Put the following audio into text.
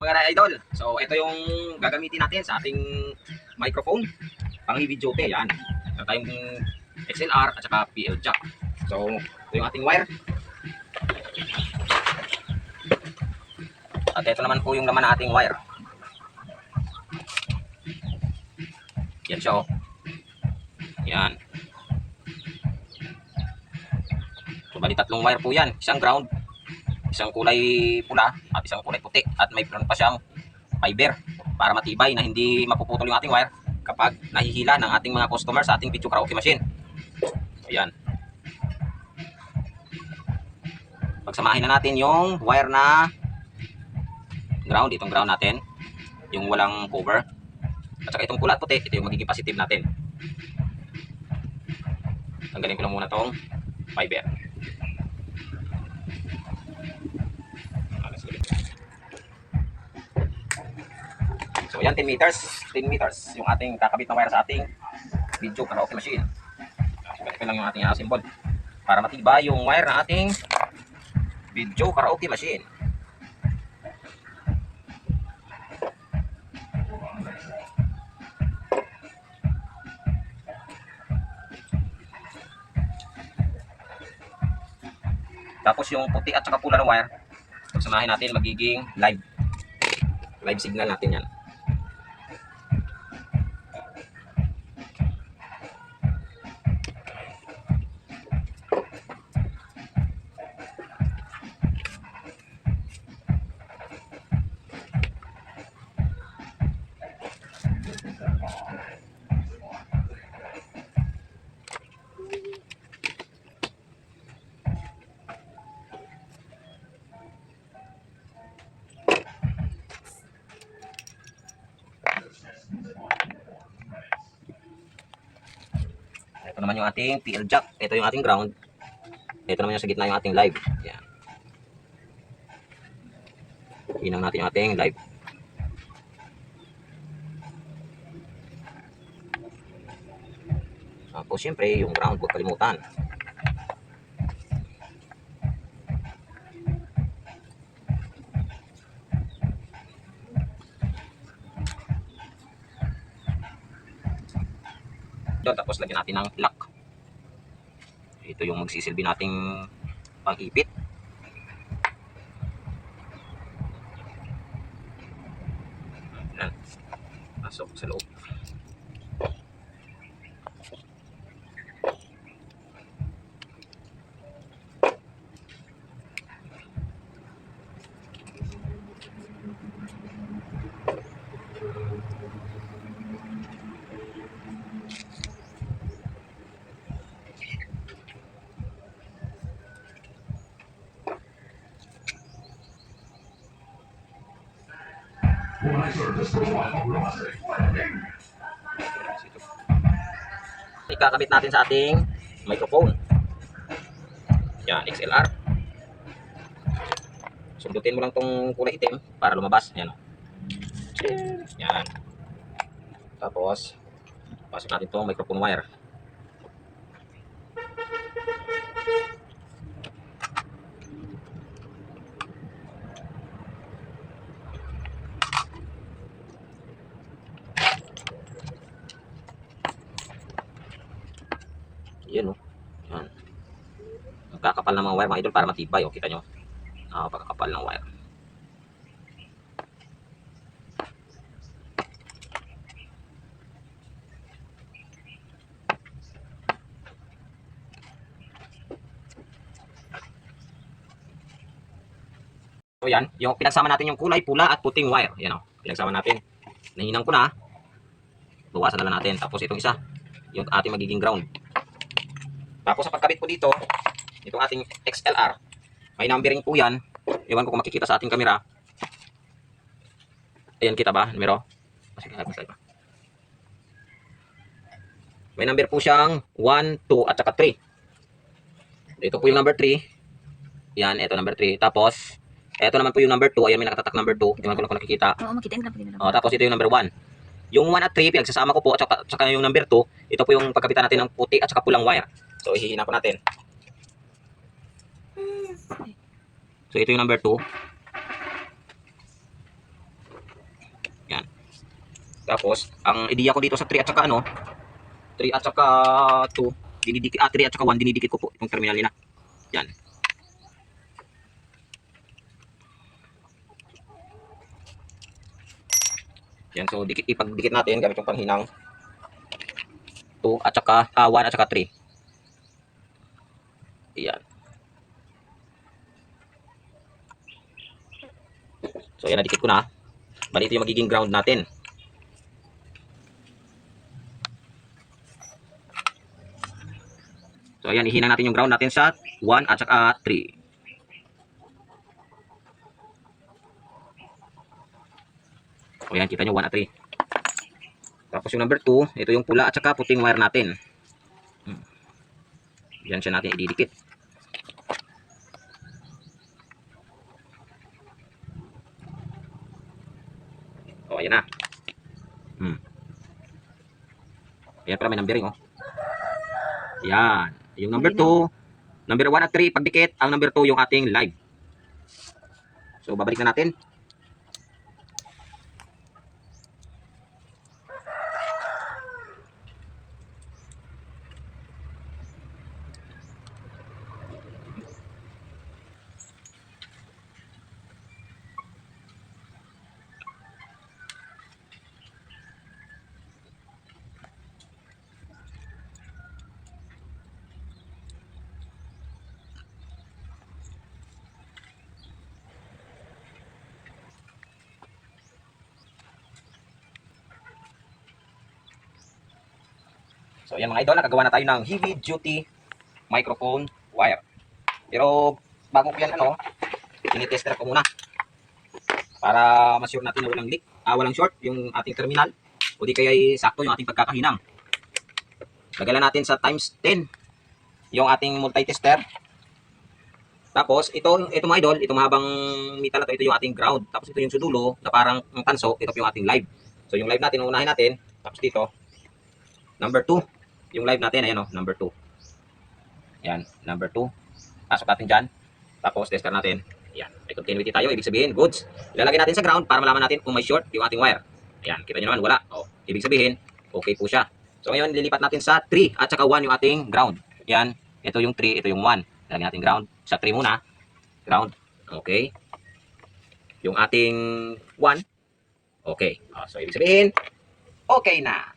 Mga idol, so ito yung gagamitin natin sa ating microphone pang video te. Yan, ito tayong XLR at saka PL jack. So ito yung ating wire at ito naman po yung laman ng ating wire. Yan siya oh. Yan, so bali tatlong wire po yan, isang ground, isang kulay pula at isang kulay puti, at may meron pa siyang fiber para matibay na hindi mapuputol yung ating wire kapag nahihila ng ating mga customer sa ating video karaoke machine. So yan, pagsamahin na natin yung wire na ground, itong ground natin, yung walang cover, at saka itong pula at puti, ito yung magiging positive natin. Tanggalin ko lang muna tong fiber. So yan, 10 meters yung ating kakabit na wire sa ating video karaoke machine. Ito lang yung ating symbol para matibay yung wire na ating video karaoke machine. Tapos yung puti at saka pula ng wire, pagsamahin natin, magiging live signal natin yan. Ito naman yung ating PL jack, ito yung ating ground, ito naman yung sa gitna yung ating live. Yan, hinang natin yung ating live. Tapos siyempre yung ground, huwag kalimutan. Tapos lagyan natin ng lock. Ito yung magsisilbi nating pang-ipit. Ayan, pasok sa loob. Ikakabit natin sa ating microphone. Yan, XLR. Sundutin mo lang tong kulay itim para lumabas. Yan. Yan. Tapos, pasok natin tong microphone wire. Yan o. Yan. Magkakapal ng mga wire mga idol para matibay. O, kita nyo. Pagkakapal ng wire. So yan, yung pinagsama natin yung kulay pula at puting wire. Yan o. Pinagsama natin. Nahinang ko na. Bawasan na lang natin. Tapos itong isa, yung ating magiging ground. Tapos sa pagkabit po dito, itong ating XLR, may numbering po yan. Iwan ko kung makikita sa ating camera. Ayan, kita ba? Numero? May number po siyang 1, 2, at saka 3. Ito po yung number 3. Yan, ito number 3. Tapos, ito naman po yung number 2. Ayan, may nakatatak number 2. Iwan ko lang kung nakikita. Oo, makita yung number. Tapos ito yung number 1. Yung 1 at 3, pinagsasama ko po, at saka yung number 2, ito po yung pagkabitan natin ng puti at saka pulang wire. So, ihihina po natin. So, ito yung number 2. Tapos, ang ideya ko dito sa 3 at saka 3 at saka 2, dinidikit, 3 at saka 1, dinidikit ko po itong terminal nila. Yan. Yan, so ipagdikit natin gamit yung panghinang 2 at saka 1 at saka 3. Yan. So yan, nadikit ko na. Bali ito yung magiging ground natin. So ayan, ihinang natin yung ground natin sa 1 at saka 3. O yan, kita nyo 1 at 3. Tapos yung number 2, ito yung pula at saka puting wire natin. Yan siya natin ididikit. O ayan na. Ayan pala, may numbering Yan. Yung number 2, number 1 at 3, pagdikit, ang number 2 yung ating live. So babalik na natin. So yan mga idol, nakagawa na tayo ng heavy duty microphone wire. Pero bago ko yan tinitester ko muna para ma-sure natin na walang leak, walang short yung ating terminal o di kaya sakto yung ating pagkakahinang. Lagalan natin sa times 10 yung ating multi-tester. Tapos ito mga idol, ito mahabang metal na ito yung ating ground. Tapos ito yung sudulo na parang tanso, ito yung ating live. So yung live natin, unahin natin. Tapos dito, number 2. Yung live natin, ayan number 2. Yan, number 2. Pasok natin dyan. Tapos tester natin. Yan, may continuity tayo. Ibig sabihin, goods. Ilalagay natin sa ground para malaman natin kung may short yung ating wire. Yan, kita nyo naman, wala. Ibig sabihin, okay po siya. So ngayon, lilipat natin sa 3 at saka 1 yung ating ground. Yan, ito yung 3, ito yung 1. Lalagyan natin ground. Sa 3 muna. Ground. Okay. Yung ating 1. Okay. So ibig sabihin, okay na.